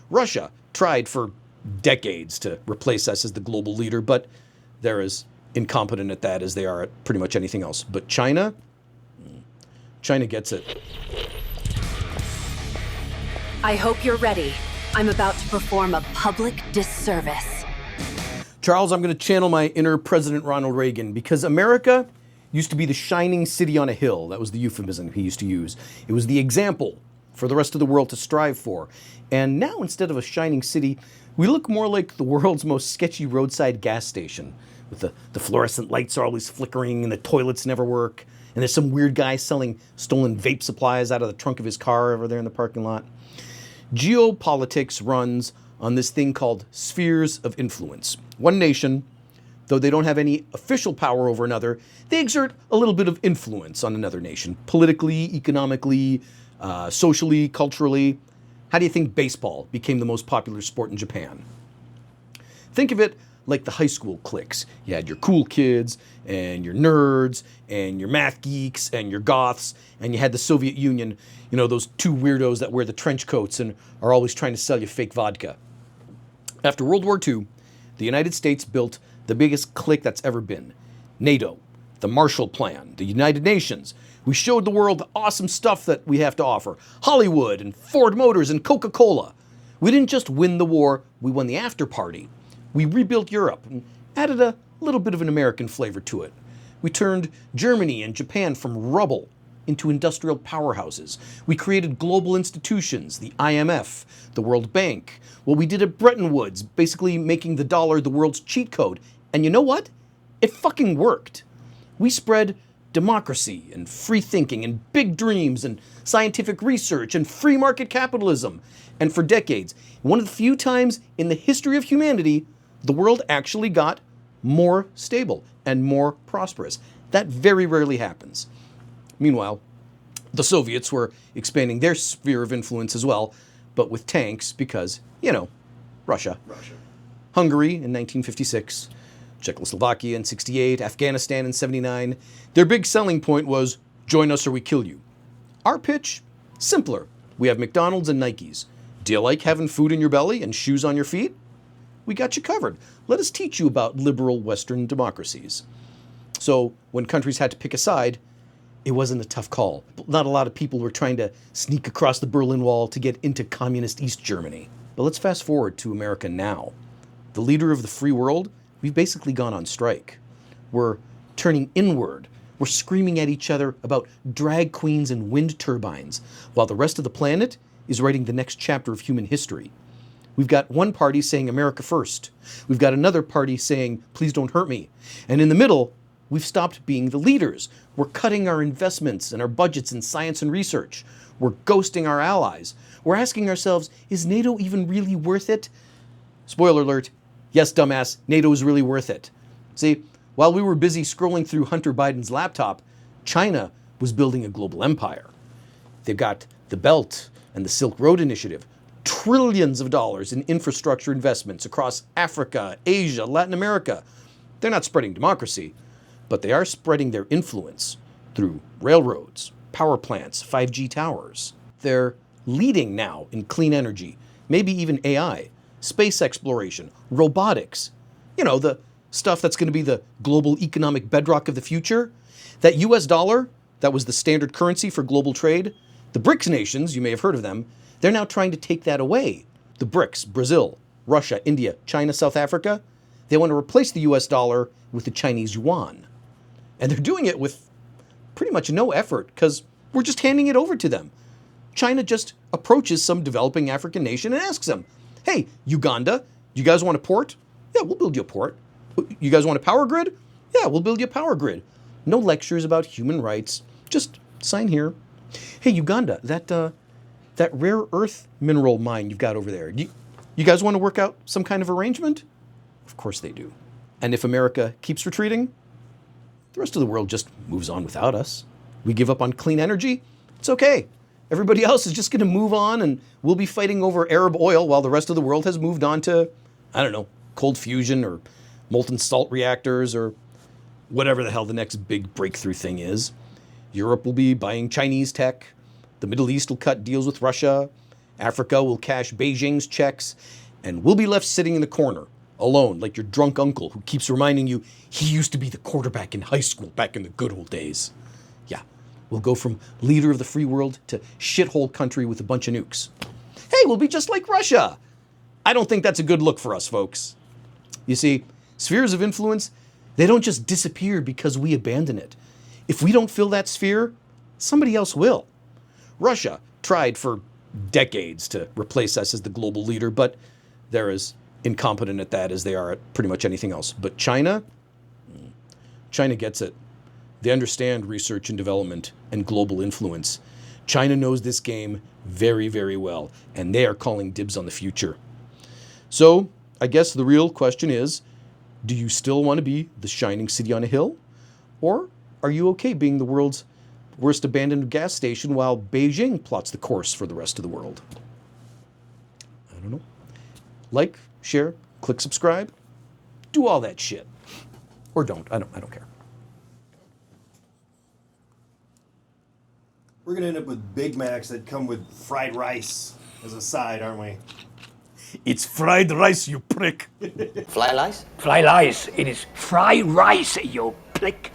Russia tried for decades to replace us as the global leader, but they're as incompetent at that as they are at pretty much anything else. But China gets it. I hope you're ready. I'm about to perform a public disservice. Charles, I'm going to channel my inner President Ronald Reagan, because America used to be the shining city on a hill. That was the euphemism he used to use. It was the example for the rest of the world to strive for. And now, instead of a shining city, we look more like the world's most sketchy roadside gas station, with the fluorescent lights are always flickering and the toilets never work. And there's some weird guy selling stolen vape supplies out of the trunk of his car over there in the parking lot. Geopolitics runs on this thing called spheres of influence. One nation, though they don't have any official power over another, they exert a little bit of influence on another nation, politically, economically, socially, culturally. How do you think baseball became the most popular sport in Japan? Think of it like the high school cliques. You had your cool kids and your nerds and your math geeks and your goths, and you had the Soviet Union, you know, those two weirdos that wear the trench coats and are always trying to sell you fake vodka. After World War II, the United States built the biggest clique that's ever been. NATO, the Marshall Plan, the United Nations. We showed the world the awesome stuff that we have to offer. Hollywood and Ford Motors and Coca-Cola. We didn't just win the war, we won the after party. We rebuilt Europe and added a little bit of an American flavor to it. We turned Germany and Japan from rubble into industrial powerhouses. We created global institutions, the IMF, the World Bank. Well, we did at Bretton Woods, basically making the dollar the world's cheat code. And you know what? It fucking worked. We spread democracy and free thinking and big dreams and scientific research and free market capitalism. And for decades, one of the few times in the history of humanity, the world actually got more stable and more prosperous. That very rarely happens. Meanwhile, the Soviets were expanding their sphere of influence as well, but with tanks because, you know, Russia. Hungary in 1956, Czechoslovakia in 68, Afghanistan in 79. Their big selling point was, join us or we kill you. Our pitch? Simpler. We have McDonald's and Nikes. Do you like having food in your belly and shoes on your feet? We got you covered. Let us teach you about liberal Western democracies. So when countries had to pick a side, it wasn't a tough call. Not a lot of people were trying to sneak across the Berlin Wall to get into communist East Germany. But let's fast forward to America now. The leader of the free world, we've basically gone on strike. We're turning inward. We're screaming at each other about drag queens and wind turbines, while the rest of the planet is writing the next chapter of human history. We've got one party saying America first. We've got another party saying, please don't hurt me. And in the middle, we've stopped being the leaders. We're cutting our investments and our budgets in science and research. We're ghosting our allies. We're asking ourselves, is NATO even really worth it? Spoiler alert, yes, dumbass, NATO is really worth it. See, while we were busy scrolling through Hunter Biden's laptop, China was building a global empire. They've got the Belt and the Silk Road Initiative, trillions of dollars in infrastructure investments across Africa, Asia, Latin America. They're not spreading democracy, but they are spreading their influence through railroads, power plants, 5G towers. They're leading now in clean energy, maybe even AI, space exploration, robotics. You know, the stuff that's going to be the global economic bedrock of the future. That US dollar, that was the standard currency for global trade, the BRICS nations, you may have heard of them, they're now trying to take that away. The BRICS, Brazil, Russia, India, China, South Africa, they want to replace the US dollar with the Chinese yuan. And they're doing it with pretty much no effort because we're just handing it over to them. China just approaches some developing African nation and asks them, hey, Uganda, you guys want a port? Yeah, we'll build you a port. You guys want a power grid? Yeah, we'll build you a power grid. No lectures about human rights. Just sign here. Hey, Uganda, that rare earth mineral mine you've got over there, you guys want to work out some kind of arrangement? Of course they do. And if America keeps retreating, the rest of the world just moves on without us. We give up on clean energy. It's okay. Everybody else is just going to move on and we'll be fighting over Arab oil while the rest of the world has moved on to, I don't know, cold fusion or molten salt reactors or whatever the hell the next big breakthrough thing is. Europe will be buying Chinese tech. The Middle East will cut deals with Russia. Africa will cash Beijing's checks, and we'll be left sitting in the corner, alone, like your drunk uncle who keeps reminding you he used to be the quarterback in high school back in the good old days. Yeah, we'll go from leader of the free world to shithole country with a bunch of nukes. Hey, we'll be just like Russia. I don't think that's a good look for us, folks. You see, spheres of influence, they don't just disappear because we abandon it. If we don't fill that sphere, somebody else will. Russia tried for decades to replace us as the global leader, but they're as incompetent at that as they are at pretty much anything else. But China gets it. They understand research and development and global influence. China knows this game very, very well, and they are calling dibs on the future. So I guess the real question is, do you still want to be the shining city on a hill? Or are you okay being the world's worst abandoned gas station while Beijing plots the course for the rest of the world? I don't know. Like, share, click subscribe, do all that shit. Or don't. I don't care. We're going to end up with Big Macs that come with fried rice as a side, aren't we? It's fried rice, you prick. Fly lice? Fly lice. It is fried rice, you prick.